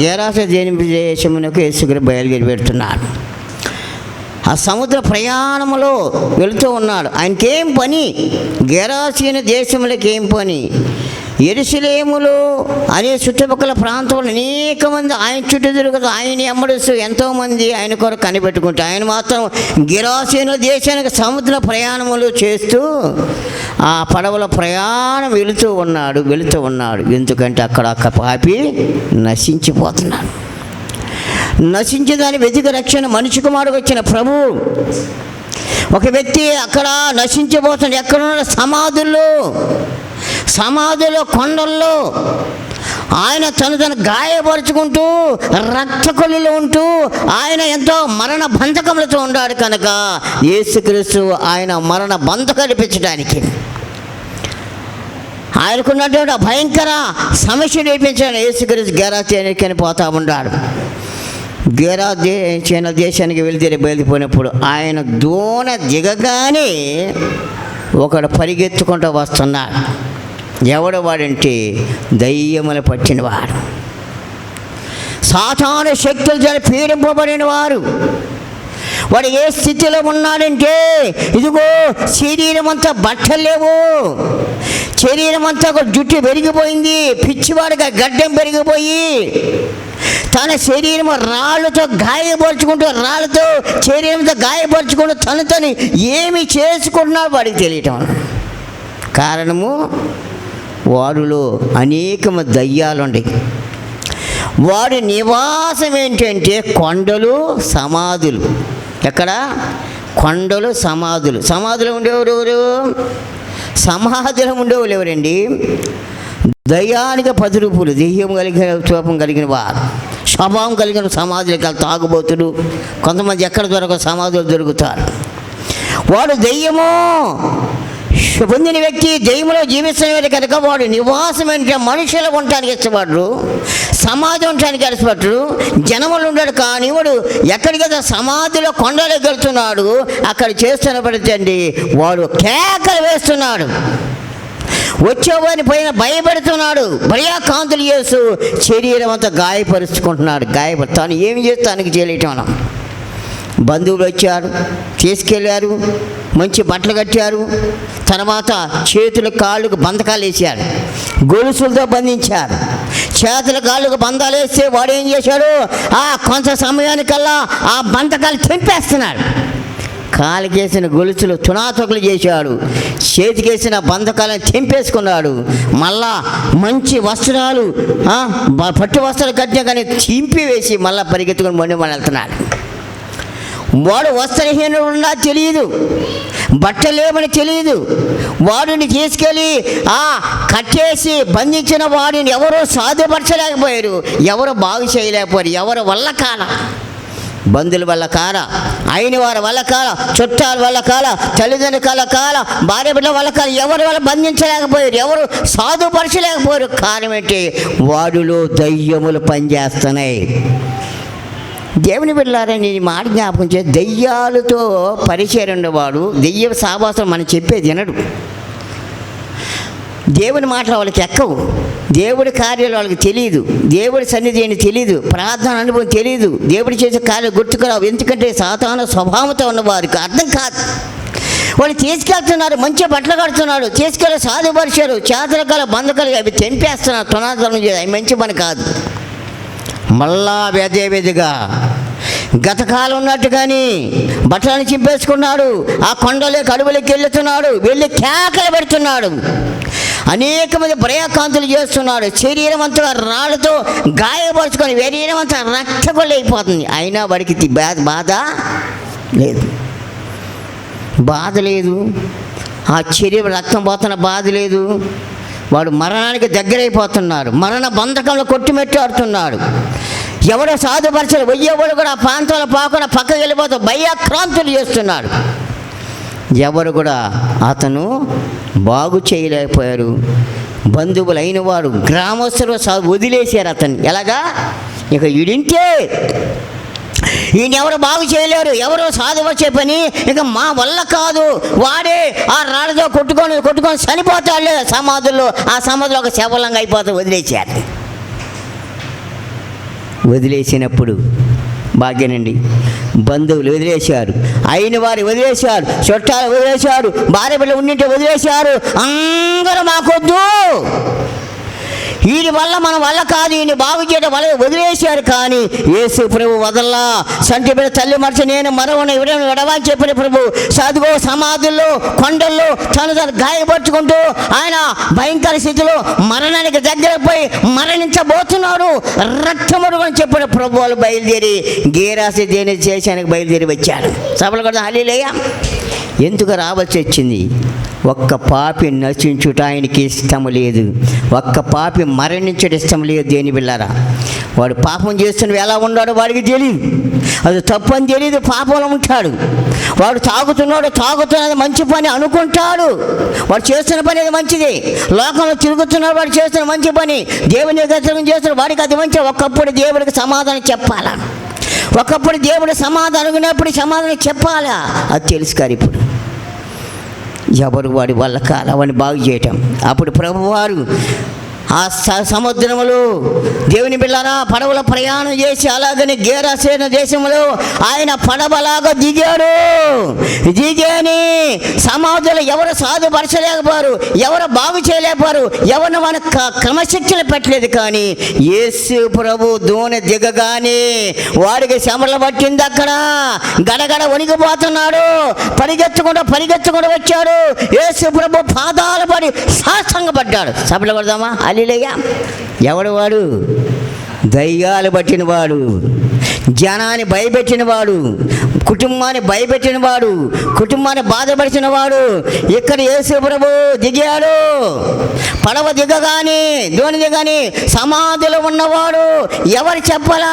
గెరాస దేశమునకు యేసుక్రీస్తు బయలుదేరి పెడుతున్నాడు. ఆ సముద్ర ప్రయాణంలో వెళుతూ ఉన్నాడు. ఆయనకేం పని? గెరాసీన దేశములకి ఏం పని? యెరూషలేములో అనే చుట్టుపక్కల ప్రాంతంలో అనేక మంది ఆయన చుట్టూ తిరుగుతూ ఆయన ఎమ్మడుస్తూ ఎంతోమంది ఆయన కొరకు కనిపెట్టుకుంటూ, ఆయన మాత్రం గెరాసీన దేశానికి సముద్ర ప్రయాణములు చేస్తూ ఆ పడవల ప్రయాణం వెళుతూ ఉన్నాడు. ఎందుకంటే అక్కడ ఒక పాపి నశించిపోతున్నాడు. నశించేదాన్ని వెతికి రక్షణ మనిషి కుమారుడు వచ్చిన ప్రభు. ఒక వ్యక్తి అక్కడ నశించిపోతున్నాడు. ఎక్కడున్న సమాధుల్లో కొండల్లో ఆయన తను గాయపరుచుకుంటూ రక్తకొల్లులో ఉంటూ ఆయన ఎంతో మరణ బంధకములతో ఉన్నాడు. కనుక యేసుక్రీస్తు ఆయన మరణ బంధకం కల్పించడానికి ఆయనకున్నటువంటి భయంకర సమస్య నేర్పించాడు. యేసుక్రీస్తు గెరాసేనకి పోతా ఉన్నాడు. గెరాసేన దేశానికి బయలుదేరిపోయినప్పుడు ఆయన దోణ దిగగానే ఒకడు పరిగెత్తుకుంటూ వస్తున్నాడు. ఎవడు వాడంటే దయ్యములు పట్టినవాడు, సాతాను శక్తులు చేత పీడింపబడిన వారు. వాడు ఏ స్థితిలో ఉన్నాడంటే, ఇదిగో శరీరం అంతా బట్టలు లేవు, శరీరం అంతా ఒక జుట్టు పెరిగిపోయింది, పిచ్చివాడిగా గడ్డం పెరిగిపోయి తన శరీరం రాళ్ళతో రాళ్ళతో శరీరంతో గాయపరుచుకుంటూ తను ఏమి చేసుకుంటున్నాడు వాడికి తెలియటం. కారణము వాడిలో అనేకమ దయ్యాలు ఉన్నాయి. వాడి నివాసం ఏంటంటే కొండలు, సమాధులు. ఎక్కడ? కొండలు, సమాధులు. సమాధులు ఉండేవారు, సమాధులు ఉండేవాళ్ళు ఎవరండి? దయ్యానికి 10 రూపాయలు, దెయ్యం కలిగిన రూపం కలిగిన వారు, స్వభావం కలిగిన సమాధులు తాగుబోతులు. కొంతమంది ఎక్కడ దొరక సమాధులు దొరుకుతారు. వాడు దెయ్యము పొందిన వ్యక్తి, దెయ్యంలో జీవిస్తున్న కనుక వాడు నివాసం అంటే మనుషులు ఉండటానికి ఇష్టపడరు, సమాజం ఉండటానికి ఇష్టపడరు, జనములు ఉండడు. కానీ వాడు ఎక్కడికైతే సమాధిలో కొండలోకి వెళ్తున్నాడు, అక్కడ చేస్తున్న పడితే వాడు కేకలు వేస్తున్నాడు, వచ్చేవాడిని పైన భయపెడుతున్నాడు, భయాకాంతులు చేస్తూ శరీరం అంతా గాయపరుచుకుంటున్నాడు. తాను ఏమి చేస్తే తనకి చేయలేటం. బంధువులు వచ్చారు, తీసుకెళ్ళారు, మంచి బట్టలు కట్టారు, తర్వాత చేతుల కాళ్ళకు బంధకాలు వేసారు, గొలుసులతో బంధించారు. చేతుల కాళ్ళకు బంధాలు వేస్తే వాడు ఏం చేశాడు? కొంత సమయానికల్లా ఆ బంధకాలు తెంపేస్తున్నాడు. కాలికేసిన గొలుసులు తునాతుకలు చేశాడు, చేతికేసిన బంధకాలను తెంపేసుకున్నాడు. మళ్ళా మంచి వస్త్రాలు, పట్టు వస్త్రాలు కట్టినా కానీ చింపి వేసి మళ్ళా పరిగెత్తుకుని మొండి వెళ్తున్నాడు. వాడు వస్త్రహీనుడు ఉన్నా తెలియదు, బట్టలేమని తెలియదు. వాడిని తీసుకెళ్ళి కట్టేసి బంధించిన వాడిని ఎవరో సాధ్యపరచలేకపోయారు, ఎవరు బాగు చేయలేకపోయారు. ఎవరి వల్ల కాల, బంధువుల వల్ల కాల, అయిన వారి వల్ల కాల, చుట్టాల వల్ల కాల, తల్లిదండ్రుల కాల, భార్య బిడ్డల వల్ల కాల, ఎవరి వల్ల బంధించలేకపోయారు, ఎవరు సాధుపరచలేకపోయారు. కారణం ఏంటి? వాడిలో దయ్యములు పనిచేస్తున్నాయి. దేవుని బిడ్డలారని మాట జ్ఞాపకం చేసి, దయ్యాలతో పరిచయం ఉండేవాడు దెయ్య సావాసం మనం చెప్పేది వినడు. దేవుని మాటలు వాళ్ళకి ఎక్కవు, దేవుడి కార్యాలు వాళ్ళకి తెలియదు, దేవుడి సన్నిధి అని తెలియదు, ప్రార్థన అనుభవం తెలియదు, దేవుడు చేసే కార్యాలు గుర్తుకురావు. ఎందుకంటే సాతాను స్వభావంతో ఉన్నవారికి అర్థం కాదు. వాళ్ళు తీసుకెళ్తున్నారు, మంచి బట్టలు కడుతున్నాడు, తీసుకెళ్ళి సాధుపరిచారు, చేతరకాల బంధకాలు అవి తెంపేస్తున్నారు, తునాతనం చేసి అవి మంచి పని కాదు. మళ్ళా వేదిగా గతకాలం ఉన్నట్టుగాని బట్టలను చింపేసుకున్నాడు, ఆ కొండలోకి అడవులకి వెళ్తున్నాడు, వెళ్ళి కేకలు పెడుతున్నాడు, అనేక మంది భయకాంతులు చేస్తున్నాడు. శరీరం అంతా రాళ్ళతో గాయపరుచుకొని శరీరం అంతా రక్తకొల్లు అయిపోతుంది. అయినా వాడికి బాధ లేదు, ఆ శరీరం రక్తం పోతున్న బాధ లేదు. వాడు మరణానికి దగ్గరైపోతున్నాడు, మరణ బంధకంలో కొట్టుమెట్టాడుతున్నాడు. ఎవడో సాధుపరచలు వెయ్యేవాడు కూడా ఆ ప్రాంతాల పాకుండా పక్కకి వెళ్ళిపోతూ భయాక్రాంతులు చేస్తున్నాడు. ఎవరు కూడా అతను బాగు చేయలేకపోయారు. బంధువులు అయిన వారు, గ్రామస్తులు వదిలేశారు అతన్ని. ఎలాగా? ఇక ఈడింటే ఈయన ఎవరు బాగు చేయలేరు, ఎవరు సాధువచ్చే పని ఇక మా వల్ల కాదు, వాడే ఆ రాళ్ళతో కొట్టుకొని చనిపోతాడు సమాధుల్లో. ఆ సమాధిలో ఒక శవలంగా అయిపోతే వదిలేశారు. వదిలేసినప్పుడు భాగ్యనండి, బంధువులు వదిలేశారు, అయిన వారు వదిలేశారు, చుట్టాలు వదిలేశారు, భార్య బిడ్డలు ఉండింటే వదిలేశారు. అందరూ మాకొద్దు, వీడి వల్ల మన వల్ల కాదు, ఈయన బాగు చేయడం వల్ల వదిలేశారు. కానీ యేసు ప్రభు వదల్లా. సంటి బిడ్డ తల్లి మరచి నేను మరవను ఎవరైనా విడవని చెప్పిన ప్రభు చదువు సమాధుల్లో కొండల్లో తను గాయపరుచుకుంటూ ఆయన భయంకర స్థితిలో మరణానికి దగ్గర పోయి మరణించబోతున్నాడు, రక్తముడు అని చెప్పిన ప్రభు వాళ్ళు బయలుదేరి గేరాసి దేని చేశానికి బయలుదేరి వచ్చాడు. సభలు కూడా హల్లెలూయా. ఎందుకు రావాల్సి వచ్చింది? ఒక్క పాపి నశించుట ఆయనకి ఇష్టం లేదు, ఒక్క పాపి మరణించడం ఇష్టం లేదు. దేని బిళ్ళారా, వాడు పాపం చేస్తున్న ఎలా ఉన్నాడో వాడికి తెలియదు, అది తప్పు అని తెలియదు, పాపంలో ఉంటాడు. వాడు తాగుతున్నది మంచి పని అనుకుంటాడు, వాడు చేస్తున్న పని అది మంచిది. లోకంలో తిరుగుతున్నాడు, వాడు చేస్తున్న మంచి పని, దేవుని దర్శనం చేస్తున్నాడు, వాడికి అది మంచి. ఒకప్పుడు దేవుడికి సమాధానం చెప్పాలా, ఒకప్పుడు దేవుడు సమాధానం అనుకున్నప్పుడు సమాధానం చెప్పాలా, అది తెలుసు. కానీ ఇప్పుడు ఎవరు వాడి వల్ల కాదు అవన్నీ బాగు చేయటం. అప్పుడు ప్రభువారు ఆ సముద్రములో దేవుని బిళ్ళారా పడవలో ప్రయాణం చేసి అలాగని గేరాసేన దేశంలో ఆయన పడవలాగా దిగాడు. దిగాని సమాధులు ఎవరు సాధుపరచలేకపోయారు, ఎవరు బాగు చేయలేకపోయారు, ఎవరిని మన క్రమశిక్షణ పెట్టలేదు. కానీ యేసు ప్రభు దోణి దిగగానే వాడికి శ్రమలు పట్టింది. అక్కడ గడగడ వణికిపోతున్నాడు, పరిగెత్తుకుంటూ వచ్చాడు. యేసు ప్రభు పాదాలు పడి సాష్టాంగపడ్డాడు. సభలు కొడదామా? హల్లెలూయా. ఎవడు వాడు? దయ్యాలు పట్టినవాడు, జనాన్ని భయపెట్టినవాడు, కుటుంబాన్ని భయపెట్టినవాడు, కుటుంబాన్ని బాధపరిచినవాడు. ఇక్కడ యేసు ప్రభు దిగాడు. పడవ దిగగానే దోణి దిగగానే సమాధిలో ఉన్నవాడు ఎవరు చెప్పాలా?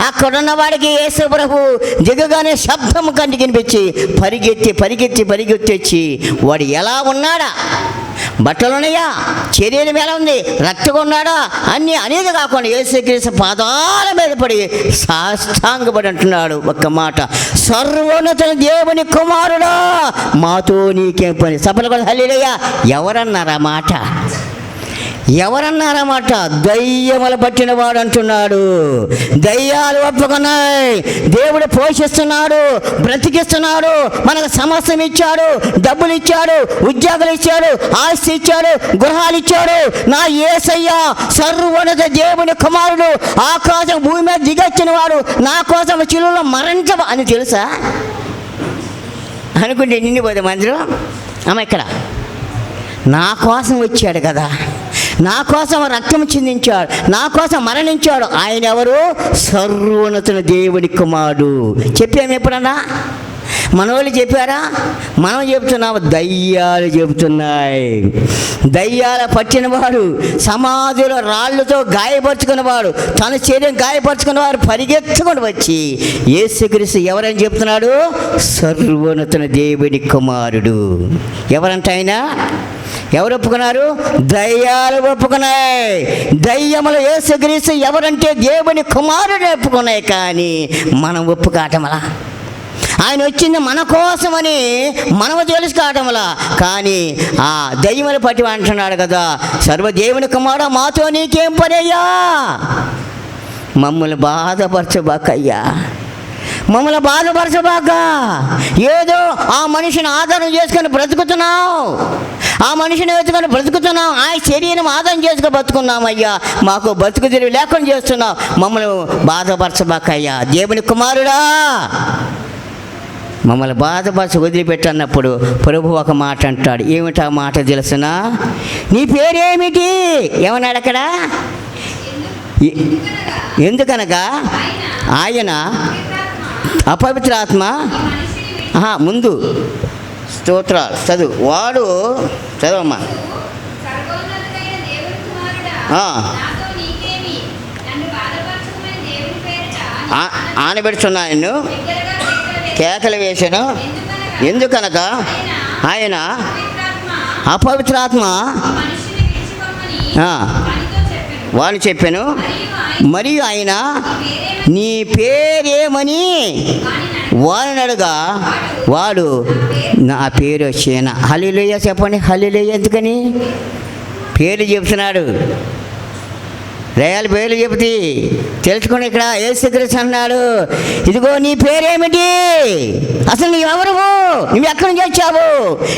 అక్కడున్న వాడికి యేసు ప్రభు దిగగానే శబ్దం కంటికి వినిపించి పరిగెత్తి వచ్చి వాడు ఎలా ఉన్నాడా, బట్టలు ఉన్నాయా, శరీరం ఎలా ఉంది, రక్తం ఉన్నాడా, అన్నీ అనేది కాకుండా యేసుక్రీస్తు పాదాల మీద పడి సాష్టాంగపడి అంటున్నాడు ఒక్క మాట, సర్వోన్నత దేవుని కుమారుడా మాతో నీకేం పని. సభలు కూడా హల్లెలూయా. ఎవరన్నారా మాట? దయ్యములు పట్టినవాడు అంటున్నాడు. దయ్యాలు ఒప్పుకున్నాయి, దేవుడు పోషిస్తున్నాడు, బ్రతికిస్తున్నాడు, మనకు సమస్తం ఇచ్చాడు, డబ్బులు ఇచ్చాడు, ఉద్యోగాలు ఇచ్చాడు, ఆస్తి ఇచ్చాడు, గృహాలు ఇచ్చాడు. నా యేసయ్య సర్వోన్నత దేవుని కుమారుడు, ఆకాశం భూమి మీద దిగొచ్చిన వాడు, నా కోసం శిలువలో మరణించ అని తెలుసా అనుకుంటే నిండిపోతే మందిరం. ఇక్కడ నా కోసం వచ్చాడు కదా, నా కోసం రక్తం చిందించాడు, నా కోసం మరణించాడు. ఆయన ఎవరు? సర్వోన్నతుల దేవుని కుమారుడు. చెప్పాము ఎప్పుడన్నా? మనోళ్ళు చెప్పారా? మనం చెబుతున్నాము, దయ్యాలు చెబుతున్నాయి. దయ్యాల పట్టినవాడు, సమాధిలో రాళ్ళతో గాయపరుచుకున్నవాడు, తన శరీరం గాయపరుచుకున్నవాడు పరిగెత్తుకొని వచ్చి యేసుక్రీస్తు ఎవరని చెప్తున్నాడు? సర్వోన్నతుల దేవుని కుమారుడు. ఎవరంట ఆయన? ఎవరు ఒప్పుకున్నారు? దయ్యాలు ఒప్పుకున్నాయి. దయ్యములు యేసుక్రీస్తు ఎవరంటే దేవుని కుమారుడు ఒప్పుకున్నాయి. కానీ మనం ఒప్పుకోవటంలా, ఆయన వచ్చింది మన కోసమని మనము తెలుసుకోవటంలా. కానీ ఆ దయ్యములు పట్టి అంటున్నాడు కదా, సర్వదేవుని కుమారుడా మాతో నీకేం పనయ్యా, మమ్మల్ని బాధపరచబాకయ్యా, మమ్మల్ని బాధపరచబాక. ఏదో ఆ మనిషిని ఆధారం చేసుకొని బ్రతుకుతున్నావు, ఆ మనిషిని ఎత్తుకొని బ్రతుకుతున్నాం, ఆ శరీరం ఆదాయం చేసుకొని బతుకున్నామయ్యా, మాకు బతుకు తిరిగి లేకుండా చేస్తున్నావు, మమ్మల్ని బాధపరచబాకయ్యా. దేవుని కుమారుడా మమ్మల్ని బాధపరచి వదిలిపెట్టన్నప్పుడు ప్రభు ఒక మాట అంటాడు. ఏమిటా మాట తెలుసునా? నీ పేరేమిటి? ఏమన్నాడు అక్కడ? ఎందుకనగా ఆయన అపవిత్రాత్మ ముందు స్తోత్రాలు చదువు, వాడు చదవమ్మా. ఆనబెడుతున్నా నిన్ను, కేకలు వేసాను. ఎందుకనగా ఆయన అపవిత్రాత్మ వాడు చెప్పాను. మరియు ఆయన నీ పేరేమని వాడిని అడుగా, వాడు నా పేరు వచ్చేన. హల్లెలూయా చెప్పండి. హల్లెలూయా. ఎందుకని పేరు చెప్తున్నాడు? దయ్యాల పేర్లు చెబుతీ తెలుసుకుని ఇక్కడ యేసుక్రీస్తు అన్నాడు, ఇదిగో నీ పేరేమిటి, అసలు నీవెవరు, నువ్వు ఎక్కడి నుంచి వచ్చావు,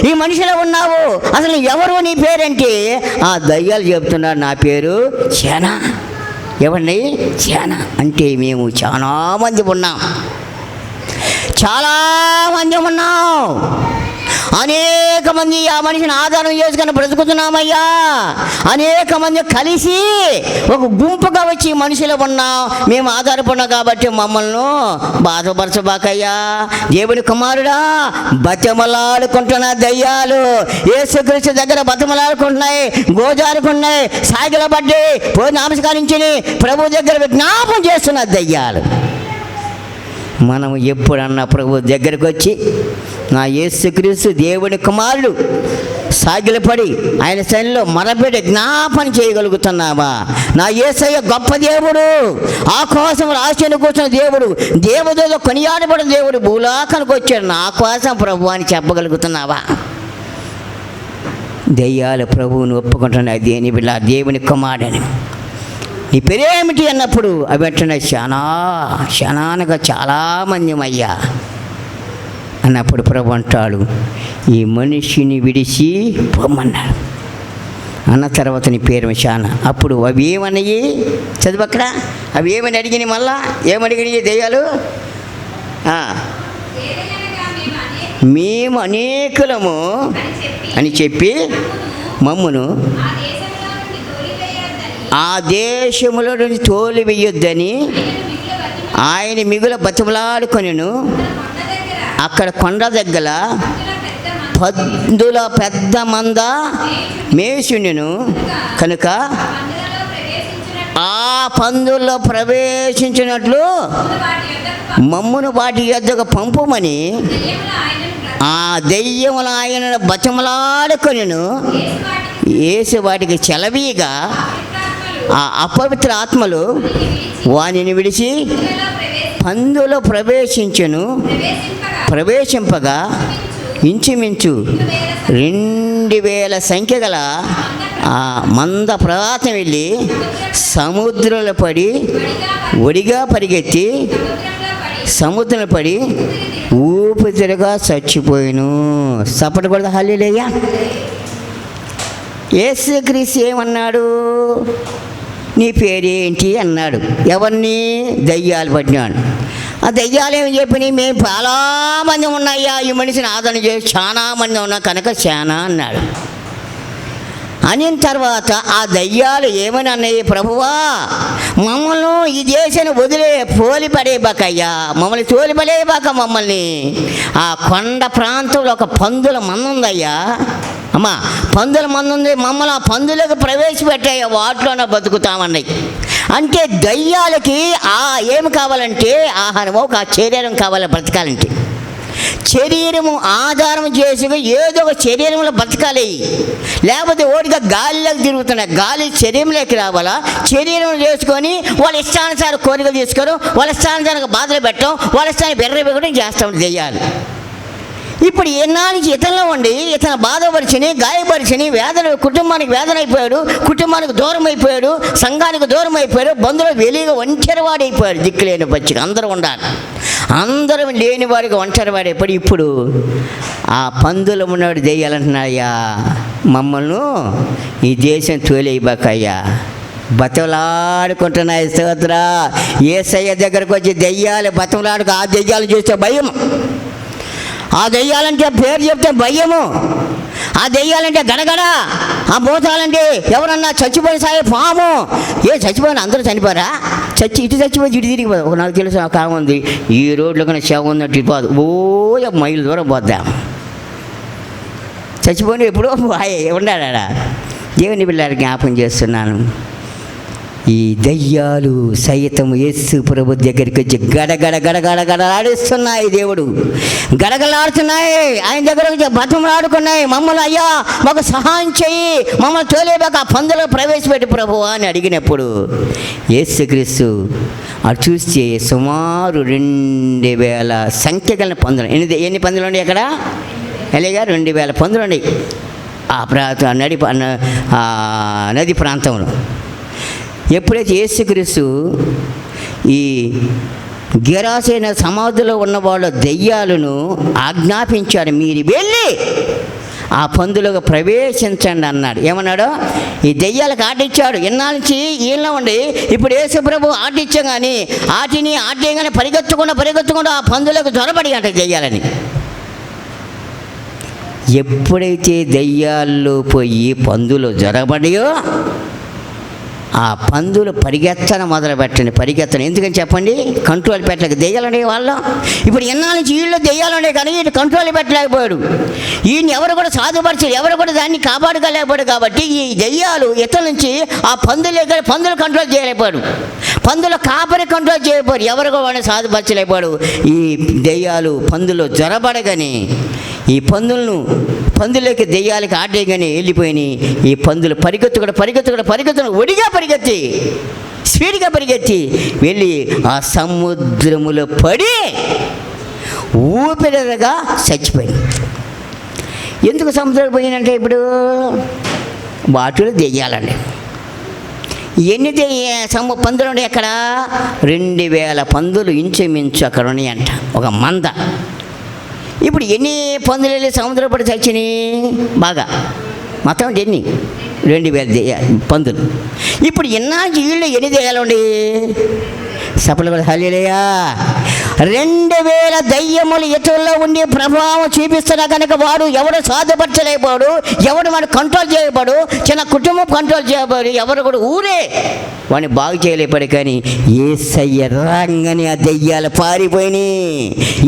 ఈ మనిషిలో ఉన్నావు, అసలు ఎవరు, నీ పేరేంటి? ఆ దయ్యాలు చెబుతున్నాడు, నా పేరు సేన. ఎవరిని? సేన. అంటే మేము చాలామంది ఉన్నాం, చాలామంది ఉన్నాం, అనేక మంది ఆ మనిషిని ఆధారం చేసుకుని బ్రతుకుతున్నామయ్యా. అనేక మంది కలిసి ఒక గుంపుగా వచ్చి మనుషులు ఉన్నాం, మేము ఆధారపడినాం కాబట్టి మమ్మల్ని బాధపరచబాకయ్యా. దేవుని కుమారుడా, బతిమలాడుకుంటున్న దయ్యాలు యేసుక్రీస్తు దగ్గర బతిమలాడుకుంటున్నాయి, గోజారుకున్నాయి, సాగిల పడ్డి పోయి నమస్కరించి ప్రభు దగ్గర విజ్ఞాపం చేస్తున్న దయ్యాలు. మనం ఎప్పుడన్నా ప్రభు దగ్గరకు వచ్చి నా యేసుక్రీస్తు దేవుని కుమారుడు సాగిలపడి ఆయన శైలిలో మరపెట్టి జ్ఞాపన చేయగలుగుతున్నావా? నా యేసయ్య గొప్ప దేవుడు, ఆకాశం రాశిని కూర్చున్న దేవుడు, దేవతలో కొనియాడబడిన దేవుడు భూలోకానికి వచ్చాడు నా కోసం ప్రభు అని చెప్పగలుగుతున్నావా? దయ్యాలు ప్రభువుని ఒప్పుకుంటున్నాయి, దేని బిడ్డ దేవుని కుమారుడని. నీ పేరేమిటి అన్నప్పుడు అవి వెంటనే క్షణానగా చాలామంది అయ్యా అన్నప్పుడు ప్రభు అంటాడు, ఈ మనిషిని విడిచి పొమ్మన్నాడు. అన్న తర్వాత నీ పేరు శాన. అప్పుడు అవి ఏమన్నాయి చదువు అక్కడ, అవి ఏమని అడిగినాయి, మళ్ళా ఏమడిగినాయి దెయ్యాలు? మేము అనేకులము అని చెప్పి మమ్మును ఆ దేశములో నుండి తోలివేయొద్దని ఆయన మిగుల బతిమలాడుకొనెను. అక్కడ కొండ దగ్గర పందుల పెద్ద మంద మేసుండెను కనుక ఆ పందుల్లో ప్రవేశించినట్లు మమ్మును వాటి యొద్దకు పంపుమని ఆ దెయ్యములు ఆయనను బతిమలాడుకొనెను. యేసు వాటికి చెలవీగా ఆ అపవిత్ర ఆత్మలు వానిని విడిచి పందులో ప్రవేశింపగా ఇంచుమించు 2000 సంఖ్య గల ఆ మంద ప్రవాతం వెళ్ళి సముద్రంలో పడి ఒడిగా పరిగెత్తి సముద్రంలో పడి ఊపిరిగా చచ్చిపోయిను. సపట కూడా హల్లెలూయా. యేసుక్రీస్తు ఏమన్నాడు? నీ పేరేంటి అన్నాడు. ఎవరిని? దయ్యాలు పడినాడు. ఆ దయ్యాలు ఏమి చెప్పినాయి? మేము చాలామంది ఉన్నాయా, ఈ మనిషిని ఆదరణ చేసి చాలామంది ఉన్నా కనుక శానా అన్నాడు. అనిన తర్వాత ఆ దయ్యాలు ఏమని అన్నాయి? ప్రభువా, మమ్మల్ని ఈ దేశాన్ని తోలిపడేబాకయ్యా, మమ్మల్ని తోలిపడేబాక, మమ్మల్ని ఆ కొండ ప్రాంతంలో ఒక పందుల మంద ఉందయ్యా, అమ్మా పందుల మంద ఉంది, మమ్మల్ని ఆ పందులకు ప్రవేశపెట్టాయా, వాటిలోనే బతుకుతామన్నాయి. అంటే దయ్యాలకి ఏమి కావాలంటే ఆహారం, ఒక శరీరం కావాలి బ్రతకాలంటే. శరీరము ఆధారం చేసి ఏదో ఒక శరీరంలో బతకాలి, లేకపోతే ఓడిగా గాలిలోకి తిరుగుతున్నాయి, గాలి శరీరంలోకి రావాలా, శరీరం చేసుకొని వాళ్ళ ఇష్టానుసారం కోరికలు తీసుకోవడం, వాళ్ళ ఇష్టానుసారంగా బాధలు పెట్టడం, వాళ్ళ ఇష్టాన్ని బెర్రబెక్కడం చేస్తాం దెయ్యాలు. ఇప్పుడు ఎన్నాళ్ళకి ఇతరులో ఉండి ఇతను బాధపరిచిని, గాయపరిచిని, వేదన, కుటుంబానికి వేదన అయిపోయాడు, కుటుంబానికి దూరం అయిపోయాడు, సంఘానికి దూరం అయిపోయాడు, బంధువులు వెలిగా ఒంటరివాడైపోయాడు. దిక్కులేని పచ్చిక అందరూ ఉండాలి, అందరం లేని వాడికి ఒంటరివాడైపోయాడు. ఇప్పుడు ఆ పందులు ఉన్నాడు దెయ్యాలంటున్నాయ్యా, మమ్మల్ని ఈ దేశం తోలేయబాకయ్యా, బతలాడుకుంటున్నాయి. స్తోత్ర. యేసయ్య దగ్గరకు వచ్చి దెయ్యాలు బతలాడుకు, ఆ దెయ్యాలు చూస్తే భయం, ఆ దెయ్యాలంటే పేరు చెప్తే భయము, ఆ దెయ్యాలంటే గడగడ, ఆ భూతాలంటే ఎవరన్నా చచ్చిపోయిన సాయి పాము. చచ్చిపోయిన అందరూ చనిపోరా? ఇటు చచ్చిపోయి ఇటు తిరిగిపోదు. నాకు తెలుసు ఒక ఆమె ఉంది, ఈ రోడ్లో కన్నా శవం ఉన్నట్టు పోదు, మైలు దూరం పోద్దాం. చచ్చిపోయిన ఎప్పుడో ఉన్నాడా? దేవుని పిల్లలు జ్ఞాపకం చేస్తున్నాను. ఈ దయ్యాలు సైతం యేసు ప్రభు దగ్గరికి వచ్చి గడగడగడగడగడలాడిస్తున్నాయి. దేవుడు గడగలాడుతున్నాయి, ఆయన దగ్గర వచ్చి బతమలాడుకున్నాయి. మమ్మల్ని అయ్యా మాకు సహాయం చెయ్యి, మమ్మల్ని తోలేబాక ఆ పందులో ప్రవేశపెట్టి ప్రభువా అని అడిగినప్పుడు యేసుక్రీస్తు అటు చూస్తే సుమారు 2000 సంఖ్య గల పందులు. ఎన్ని పందులు ఉన్నాయి అక్కడ? ఎలాగా 2000 పందులు ఉన్నాయి ఆ నది ప్రాంతంలో. ఎప్పుడైతే యేసుక్రీస్తు ఈ గెరాసేన సమాధిలో ఉన్న వాళ్ళ దెయ్యాలను ఆజ్ఞాపించాడు, మీరు వెళ్ళి ఆ పందులకు ప్రవేశించండి అన్నాడు. ఏమన్నాడు? ఈ దెయ్యాలకు ఆటిచ్చాడు. ఎన్నాళ్ళ నుంచి ఈయనలో ఉండి ఇప్పుడు యేసు ప్రభు ఆటిచ్చాం కానీ ఆటేయగానే పరిగెత్తుకుండా ఆ పందులకు జ్వరపడి అంట దెయ్యాలని. ఎప్పుడైతే దెయ్యాల్లో పోయి పందులు జ్వరపడియో ఆ పందులు పరిగెత్తడం మొదలుపెట్టండి. ఎందుకని చెప్పండి? కంట్రోల్ పెట్టలేక దెయ్యాలు ఉండే వాళ్ళు. ఇప్పుడు ఎన్నాళ్ళ నుంచి వీళ్ళు దెయ్యాలు ఉండే కానీ ఇటు కంట్రోల్ పెట్టలేకపోయాడు. ఈయన ఎవరు కూడా సాధుపరచరు, ఎవరు కూడా దాన్ని కాపాడుకోలేకపోయాడు. కాబట్టి ఈ దెయ్యాలు ఇతర నుంచి ఆ పందులు కంట్రోల్ చేయలేకపోయాడు, పందుల కాపరి కంట్రోల్ చేయలేకపోయాడు, ఎవరు కూడా వాడిని సాధుపరచలేకపోయాడు. ఈ దెయ్యాలు పందులు జ్వరపడగానే ఈ పందులకి దెయ్యాలకి ఆటేయగానే వెళ్ళిపోయినాయి. ఈ పందులు పరిగెత్తుకుండా ఒడిగా పరిగెత్తి స్పీడ్గా పరిగెత్తి వెళ్ళి ఆ సముద్రములో పడి ఊపిరిగా చచ్చిపోయింది. ఎందుకు సముద్రం పోయినంటే ఇప్పుడు వాటిలో దెయ్యాలండి. ఎన్ని పందులు ఉన్నాయి అక్కడ? 2000 పందులు ఇంచుమించు అక్కడ ఉన్నాయంట, ఒక మంద. ఇప్పుడు ఎన్ని పందులు వెళ్ళి సముద్రం పడి చచ్చినాయి? బాగా మొత్తం ఎన్ని? 2000 పందులు. ఇప్పుడు ఇన్నాళ్ళు వీళ్ళు ఎన్ని దెయ్యాలండి? సపలు కూడా హల్లెలూయా. 2000 దయ్యములు ఇతరుల్లో ఉండి ప్రభావం చూపిస్తున్నా కనుక వాడు ఎవడు సాధపరచలేకపోడు, ఎవడు వాడు కంట్రోల్ చేయబడు, చిన్న కుటుంబం కంట్రోల్ చేయబడు, ఎవరు కూడా ఊరే వాడిని బాగు చేయలేపాడు. కానీ యేసయ్య రాగానే ఆ దెయ్యాలు పారిపోయినాయి.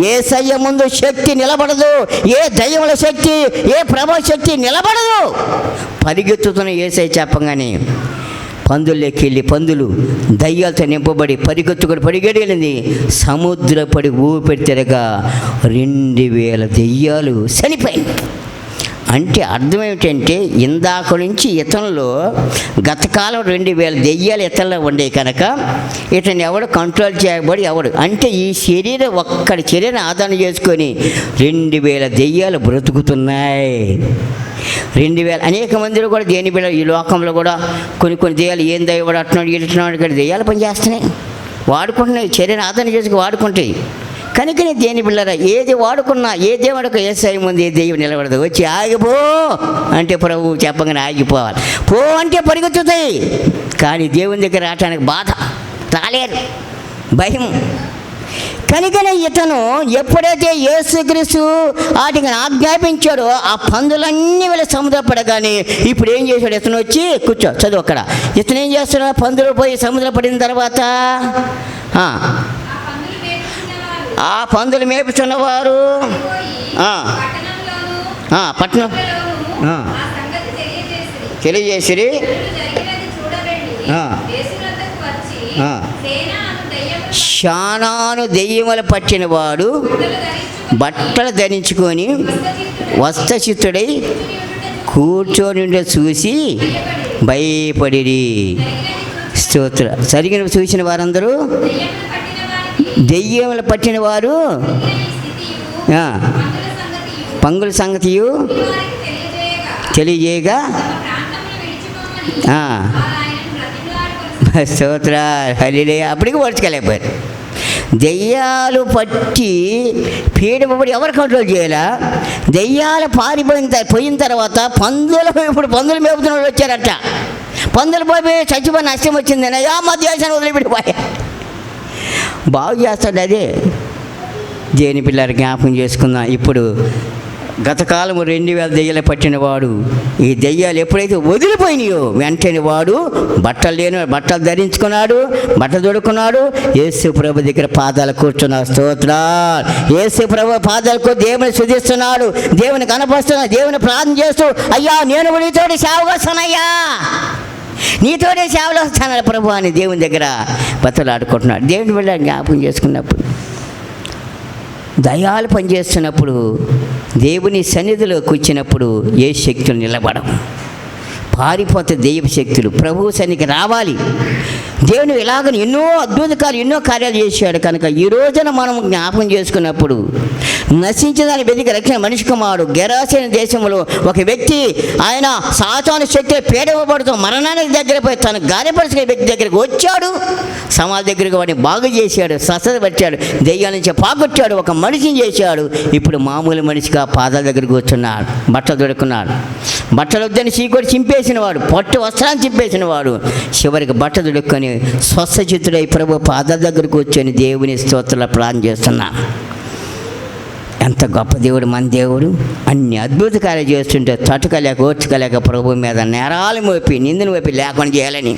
యేసయ్య ముందు శక్తి నిలబడదు, ఏ దయ్యముల శక్తి, ఏ ప్రభావ శక్తి నిలబడదు. పరిగెత్తుతున్న యేసయ్య చెప్పగానే పందుల్లోకి వెళ్ళి పందులు దయ్యాలతో నింపబడి పరిగెళ్ళింది. సముద్రపడి ఊపిరి తిరగా 2000 దెయ్యాలు చనిపోయింది. అంటే అర్థం ఏమిటంటే ఇందాక నుంచి ఇతనిలో గతకాలం 2000 దెయ్యాలు ఇతనిలో ఉండే కనుక ఇతను ఎవడు కంట్రోల్ చేయబడి ఎవడు అంటే ఈ ఒక్కడి శరీరం ఆధారం చేసుకొని 2000 దెయ్యాలు బ్రతుకుతున్నాయి. 2000 అనేక మందిలో కూడా దేని బిడ్డ ఈ లోకంలో కూడా కొన్ని దెయ్యాలు ఏం దయ్యవాడు అట్టినాడు ఇటున్నాడు ఇక్కడ దెయ్యాలు పనిచేస్తున్నాయి, వాడుకుంటున్నాయి, చర్యను ఆధారం చేసుకుని వాడుకుంటాయి. కనుకనే దేని బిళ్ళరా ఏది వాడుకున్నా ఏ దేవుడికి యేసయ్య ముందు ఏ దెయ్యం నిలబడదు. వచ్చి ఆగిపో అంటే ప్రభు చెప్పగానే ఆగిపోవాలి, పో అంటే పరిగెత్తుతాయి. కానీ దేవుని దగ్గర రావటానికి బాధ, రాలేరు, భయం. కనుకనే ఇతను ఎప్పుడైతే యేసుక్రీస్తు వాటికి ఆజ్ఞాపించాడో ఆ పందులన్నీ వెళ్ళి సముద్రం పడగానే ఇప్పుడు ఏం చేశాడు? ఇతను వచ్చి కూర్చో చదువు అక్కడ. ఇతను ఏం చేస్తాడు? పందులు పోయి సముద్రం పడిన తర్వాత ఆ పందులు మేపుతున్నవారు పట్టణం తెలియజేసిరి. శానాను దెయ్యములు పట్టినవాడు బట్టలు ధరించుకొని వస్త్రచిత్తుడై కూర్చొని చూసి భయపడిరి. స్తోత్ర. సరిగిన చూసిన వారందరూ దెయ్యములు పట్టిన వారు పంగుల సంగతియు తెలియజేయగా స్తోత్ర హల్లెలూయా. అప్పటికి ఓర్చుకోలేకపోయారు. దెయ్యాలు పట్టి పీడిపడి ఎవరు కంట్రోల్ చేయాలా? దెయ్యాలు పోయిన తర్వాత ఇప్పుడు పందులు మేపుతున్న వాళ్ళు వచ్చారట. పందులు పోయి చచ్చిపోయి నష్టం వచ్చిందని మా దేశాన్ని వదిలిపెట్టిపోయా. బాగు చేస్తాడు. అదే దేని పిల్లలు జ్ఞాపకం చేసుకుందాం. ఇప్పుడు గతకాలం 2000 దెయ్యాలు పట్టినవాడు ఈ దెయ్యాలు ఎప్పుడైతే వదిలిపోయినాయో వెంటనే వాడు బట్టలు ధరించుకున్నాడు, బట్టలు తొడుక్కున్నాడు, యేసు ప్రభు దగ్గర పాదాలు కూర్చున్నాడు. స్తోత్రాలు. యేసు ప్రభు పాదాలకు దేవుని స్తుతిస్తున్నాడు, దేవుని కనపరుస్తున్నాడు, దేవుని ప్రార్థన చేస్తూ అయ్యా నేను నీతోటి సేవకు వస్తానయ్యా, నీతోనే సేవలు వస్తాను ప్రభు అని దేవుని దగ్గర బతలాడుకుంటున్నాడు. దేవుని వల్ల జ్ఞాపకం చేసుకున్నప్పుడు దయాలు పనిచేస్తున్నప్పుడు దేవుని సన్నిధిలోకి వచ్చినప్పుడు ఏ శక్తులు నిలబడవు, పారిపోతే దైవ శక్తులు ప్రభు సన్నిధికి రావాలి. దేవుని ఇలాగ ఎన్నో అద్భుతాలు ఎన్నో కార్యాలు చేశాడు కనుక ఈ రోజున మనం జ్ఞాపకం చేసుకున్నప్పుడు నశించిన దాని వెతికి రక్షణ మనిషి కుమారుడు గెరాసేన దేశంలో ఒక వ్యక్తి ఆయన సాతాను శక్తి పీడవబడుతూ మరణానికి దగ్గరపోయి తను గాయపరిచిన వ్యక్తి దగ్గరికి వచ్చాడు, సమాధి దగ్గరికి వాడిని బాగు చేశాడు, స్వస్థపరిచాడు, దెయ్యాల నుంచి పాగొట్టాడు, ఒక మనిషిని చేశాడు. ఇప్పుడు మామూలు మనిషిగా పాదాల దగ్గరికి కూర్చున్నాడు, బట్టలు దొడుకున్నాడు. బట్టలు వద్దని చీకొడి చింపేసిన వాడు, పట్టు వస్త్రాన్ని చింపేసిన వాడు చివరికి బట్ట దొడుక్కొని స్వస్థచిత్తుడై ప్రభు పాదాల దగ్గరకు కూర్చొని దేవుని స్తోత్రాలు ప్రార్థన చేస్తున్నా. ఎంత గొప్ప దేవుడు మన దేవుడు. అన్ని అద్భుత కార్యాలు చేస్తుంటే తట్టుకోలేక ఓర్చుకోలేక ప్రభు మీద నేరాలు మోపి నిందను మోపి లేకుండా చేయాలని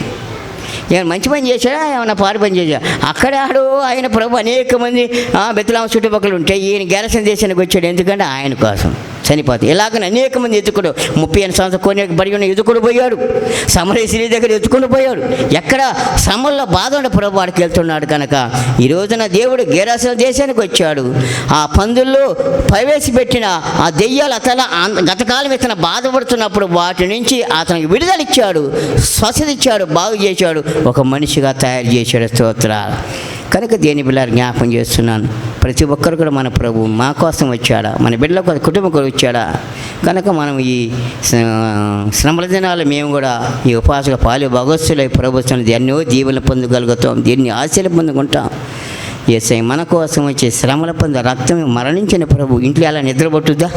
ఏమైనా మంచి పని చేశాడా, ఏమైనా పాడు పని చేశాడా? అక్కడాడు ఆయన ప్రభు అనేక మంది బెత్లెహేము చుట్టుపక్కల ఉంటే ఈయన గెరాసేన దేశానికి వచ్చాడు. ఎందుకంటే ఆయన కోసం చనిపోతాయి. ఇలాగని అనేక మంది ఎత్తుకుడు 38 సంవత్సరాలు కొని బడి ఉన్న ఎత్తుకుని పోయాడు, సమరయ స్త్రీ దగ్గర ఎత్తుకుని పోయాడు. ఎక్కడ శ్రమల్లో బాధ ఉండే ప్రభు వాడికి వెళ్తున్నాడు కనుక ఈ రోజున దేవుడు గెరాసేన దేశానికి వచ్చాడు. ఆ పందుల్లో ప్రవేశపెట్టిన ఆ దెయ్యాలు అతను గతకాలం ఇతను బాధపడుతున్నప్పుడు వాటి నుంచి అతనికి విడుదల ఇచ్చాడు, స్వస్థత ఇచ్చాడు, బాగు చేశాడు, ఒక మనిషిగా తయారు చేశాడు. స్తోత్రాలు. కనుక దేని బిడ్డలారా జ్ఞాపకం చేస్తున్నాను, ప్రతి ఒక్కరు కూడా మన ప్రభు మా కోసం వచ్చాడా, మన బిడ్డల కోసం కుటుంబం కూడా వచ్చాడా. కనుక మనం ఈ శ్రమల దినాలు మేము కూడా ఈ ఉపాసక పాలు భగవత్తులై ప్రభుత్వం ఎన్నో దీవెనలు పొందగలుగుతాం, దీన్ని ఆశలు పొందుకుంటాం. యేసయ్య మన కోసం వచ్చే శ్రమల పొంద రక్తం మరణించిన ప్రభు ఇంట్లో అలా నిద్రపట్టుద్దా?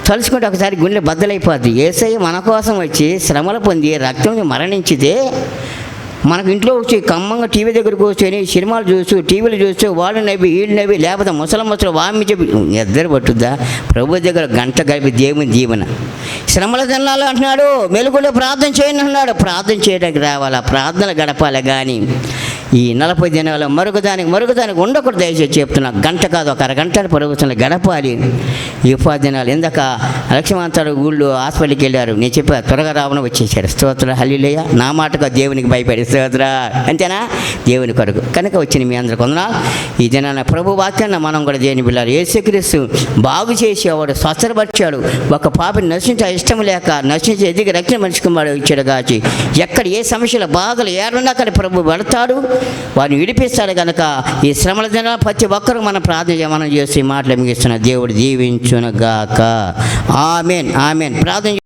తలుచుకుంటే ఒకసారి గుండె బద్దలైపోద్ది. యేసయ్య మన కోసం వచ్చి శ్రమలు పొంది రక్తం మరణించితే మనకు ఇంట్లో వచ్చి కమ్మంగా టీవీ దగ్గరకు కూర్చొని సినిమాలు చూస్తూ టీవీలు చూస్తూ వాళ్ళు నవ్వి వీళ్ళు నవ్వి లేకపోతే ముసలు వామి చెప్పి నిద్ర పట్టుద్దా? ప్రభు దగ్గర గంట గడిపి దేవుని జీవన శ్రమల దినాలు అంటున్నాడు, మెలుగులో ప్రార్థన చేయండి అన్నాడు. ప్రార్థన చేయడానికి రావాలా, ప్రార్థనలు గడపాలి. కానీ ఈ 40 దినాలు మరొకదానికి ఉండకూడదు. దయచేసి చెప్తున్నా, గంట కాదు ఒక అరగంట ప్రభుత్వంలో గడపాలి. ఈ 10 దినాలు ఇందాక లక్ష్మణాడు ఊళ్ళో హాస్పిటల్కి వెళ్ళారు, నేను చెప్పా త్వరగా రావడం వచ్చేసారు. స్తోత్ర హల్లెలూయా. నా మాటగా దేవునికి భయపడి స్తోత్ర అంతేనా, దేవుని కొరకు. కనుక వచ్చిన మీ అందరికి వందనాలు. ఈ దినాన ప్రభు వాక్యాన్ని మనం కూడా దేని బిళ్ళారు. యేసుక్రీస్తు బాగు చేసేవాడు, స్వస్థపరిచాడు. ఒక పాపిని నశించే ఇష్టం లేక నశించి ఎదిగి రక్షణ మనిషికి ఇచ్చాడు కాచి ఎక్కడ ఏ సమస్యల బాధలు ఏడున్నా అక్కడ ప్రభు వెళతాడు, వారిని విడిపిస్తాడు. కనుక ఈ శ్రమల దినాలు ప్రతి ఒక్కరు మనం ప్రార్థన చేసి మాటలు ముగిస్తున్న దేవుడు దీవించునుగాక. ఆమేన్ ఆమేన్. ప్రార్థన